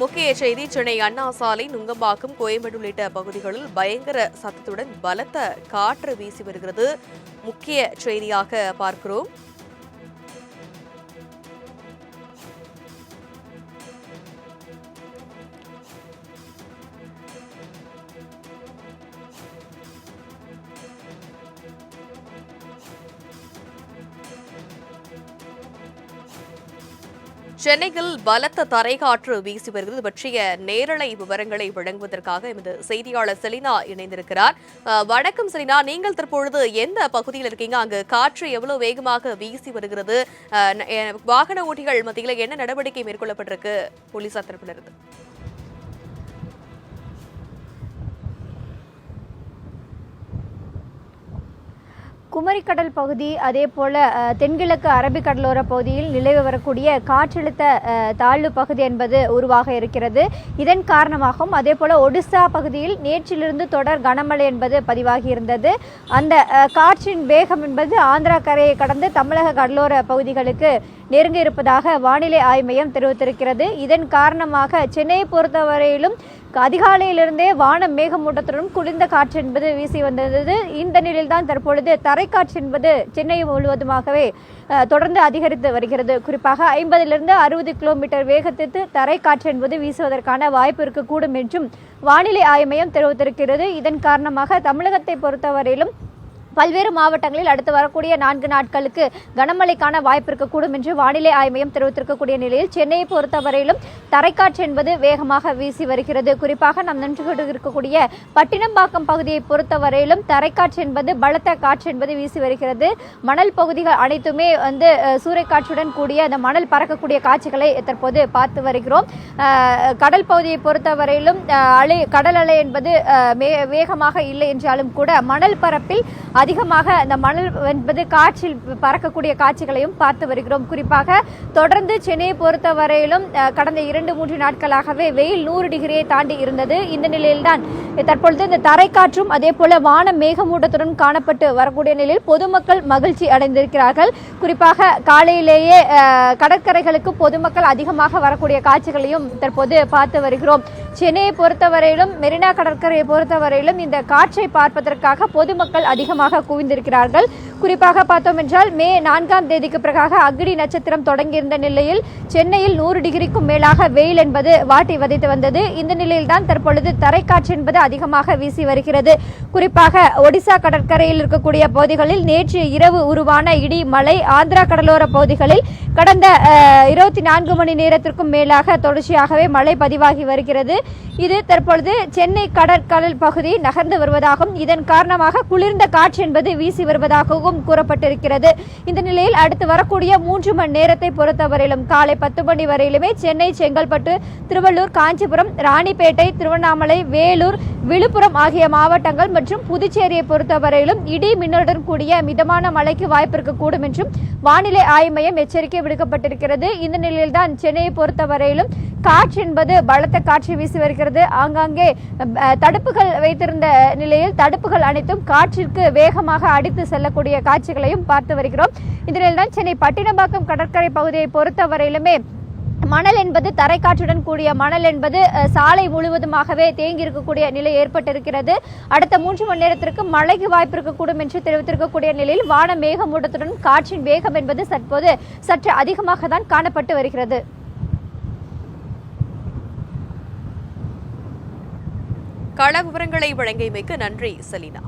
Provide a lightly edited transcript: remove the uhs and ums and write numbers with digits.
முக்கிய செய்தி சென்னை அண்ணா சாலை, நுங்கம்பாக்கம், கோயம்பேடு உள்ளிட்ட பகுதிகளில் பயங்கர சத்தத்துடன் பலத்த காற்று வீசி வருகிறது. முக்கிய செய்தியாக பார்க்கிறோம். சென்னையில் பலத்த தரைக்காற்று வீசி வருகிறது பற்றிய நேரலை விவரங்களை வழங்குவதற்காக எமது செய்தியாளர் செலினா இணைந்திருக்கிறார். வணக்கம் செலினா, நீங்கள் தற்பொழுது எந்த பகுதியில் இருக்கீங்க? அங்கு காற்று எவ்வளவு வேகமாக வீசி வருகிறது? வாகன ஓட்டிகள் மத்தியில் என்ன நடவடிக்கை மேற்கொள்ளப்பட்டிருக்கு போலீசார் தரப்பிலிருந்து? குமரிக்கடல் பகுதி, அதே போல் தென்கிழக்கு அரபிக்கடலோர பகுதியில் நிலவி வரக்கூடிய காற்றழுத்த தாழ்வு பகுதி என்பது உருவாக இருக்கிறது. இதன் காரணமாகவும் அதே போல் ஒடிசா பகுதியில் நேற்றிலிருந்து தொடர் கனமழை என்பது பதிவாகி இருந்தது. அந்த காற்றின் வேகம் என்பது ஆந்திரா கரையை கடந்து தமிழக கடலோர பகுதிகளுக்கு நெருங்க இருப்பதாக வானிலை ஆய்வு மையம் தெரிவித்திருக்கிறது. இதன் காரணமாக சென்னையை பொறுத்தவரையிலும் அதிகாலையிலிருந்தே வானம் மேகமூட்டத்துடன் குளிர்ந்த காற்று என்பது வீசி வந்தது. இந்த நிலையில்தான் தற்பொழுது தரைக்காற்று என்பது சென்னை முழுவதுமாகவே தொடர்ந்து அதிகரித்து வருகிறது. குறிப்பாக 50லிருந்து 60 கிலோமீட்டர் வேகத்திற்கு தரைக்காற்று என்பது வீசுவதற்கான வாய்ப்பு இருக்கக்கூடும் என்றும் வானிலை ஆய்வு மையம் தெரிவித்திருக்கிறது. இதன் காரணமாக தமிழகத்தை பொறுத்தவரையிலும் பல்வேறு மாவட்டங்களில் அடுத்து வரக்கூடிய 4 நாட்களுக்கு கனமழைக்கான வாய்ப்பு இருக்கக்கூடும் என்று வானிலை ஆய்வு மையம் தெரிவித்திருக்கக்கூடிய நிலையில் சென்னையை பொறுத்தவரையிலும் தரைக்காற்று என்பது வேகமாக வீசி வருகிறது. குறிப்பாக நாம் நின்று இருக்கக்கூடிய பட்டினம்பாக்கம் பகுதியை பொறுத்தவரையிலும் தரைக்காற்று என்பது பலத்த காற்று என்பது வீசி வருகிறது. மணல் பகுதிகள் அனைத்துமே சூறைக்காற்றுடன் கூடிய அந்த மணல் பறக்கக்கூடிய காட்சிகளை தற்போது பார்த்து வருகிறோம். கடல் பகுதியை பொறுத்தவரையிலும் கடல் அலை என்பது வேகமாக இல்லை என்றாலும் கூட மணல் பரப்பில் அதிகமாக அந்த மணல் என்பது காற்றில் பறக்கக்கூடிய காட்சிகளையும் பார்த்து வருகிறோம். குறிப்பாக தொடர்ந்து சென்னையை பொறுத்தவரையிலும் கடந்த 2-3 நாட்களாகவே வெயில் 100 டிகிரியை தாண்டி இருந்தது. இந்த நிலையில்தான் தற்பொழுது இந்த தரைக்காற்றும் அதே போல வானம் மேகமூட்டத்துடன் காணப்பட்டு வரக்கூடிய நிலையில் பொதுமக்கள் மகிழ்ச்சி அடைந்திருக்கிறார்கள். குறிப்பாக காலையிலேயே கடற்கரைகளுக்கு பொதுமக்கள் அதிகமாக வரக்கூடிய காட்சிகளையும் தற்போது பார்த்து வருகிறோம். சென்னையை பொறுத்தவரையிலும் மெரினா கடற்கரையை பொறுத்தவரையிலும் இந்த காற்றை பார்ப்பதற்காக பொதுமக்கள் அதிகமாக குவிந்திருக்கிறார்கள். குறிப்பாக பார்த்தோம் என்றால் மே 4ஆம் தேதிக்கு பிறகாக அக்னி நட்சத்திரம் தொடங்கியிருந்த நிலையில் சென்னையில் 100 டிகிரிக்கும் மேலாக வெயில் என்பது வாட்டி வதைத்து வந்தது. இந்த நிலையில்தான் தற்பொழுது தரைக்காற்று என்பது அதிகமாக வீசி வருகிறது. குறிப்பாக ஒடிசா கடற்கரையில் இருக்கக்கூடிய பகுதிகளில் நேற்று இரவு உருவான இடி மழை ஆந்திரா கடலோர பகுதிகளில் கடந்த 24 மணி நேரத்திற்கும் மேலாக தொடர்ச்சியாகவே மழை பதிவாகி வருகிறது. இது தற்பொழுது சென்னை கடற்கடல் பகுதி நகர்ந்து வருவதாகவும் இதன் காரணமாக குளிர்ந்த காற்று என்பது வீசி வருவதாகவும் கூறப்பட்டிருக்கிறது. இந்த நிலையில் அடுத்து வரக்கூடிய 3 மணி நேரத்தை பொறுத்தவரையிலும் காலை 10 மணி வரையிலுமே சென்னை, செங்கல்பட்டு, திருவள்ளூர், காஞ்சிபுரம், ராணிப்பேட்டை, திருவண்ணாமலை, வேலூர், விழுப்புரம் ஆகிய மாவட்டங்கள் மற்றும் புதுச்சேரியை பொறுத்தவரையிலும் இடி மின்னலுடன் கூடிய மிதமான மழைக்கு வாய்ப்பு இருக்கக்கூடும் என்றும் வானிலை ஆய்வு மையம் எச்சரிக்கை விடுக்கப்பட்டிருக்கிறது. இந்த நிலையில்தான் சென்னையை பொறுத்தவரையிலும் காற்று என்பது பலத்த காற்று வீசி வருகிறது. ஆங்காங்கே தடுப்புகள் வைத்திருந்த நிலையில் தடுப்புகள் அனைத்தும் காற்றிற்கு வேகமாக அடித்து செல்லக்கூடிய காட்சிகளையும் பார்த்து வருகிறோம். இந்த நிலையில்தான் சென்னை பட்டினம்பாக்கம் கடற்கரை பகுதியை பொறுத்தவரையிலுமே மணல் என்பது தரைக்காற்றுடன் கூடிய மணல் என்பது சாலை முழுவதுமாகவே தேங்கி இருக்கக்கூடிய நிலை ஏற்பட்டிருக்கிறது. அடுத்த 3 மணி நேரத்திற்கு மழைக்கு வாய்ப்பு இருக்கக்கூடும் என்று தெரிவித்திருக்கக்கூடிய நிலையில் வான மேகமூட்டத்துடன் காற்றின் வேகம் என்பது தற்போது சற்று அதிகமாக தான் காணப்பட்டு வருகிறது. கள விவரங்களை வழங்கியமைக்கு நன்றி செலினா.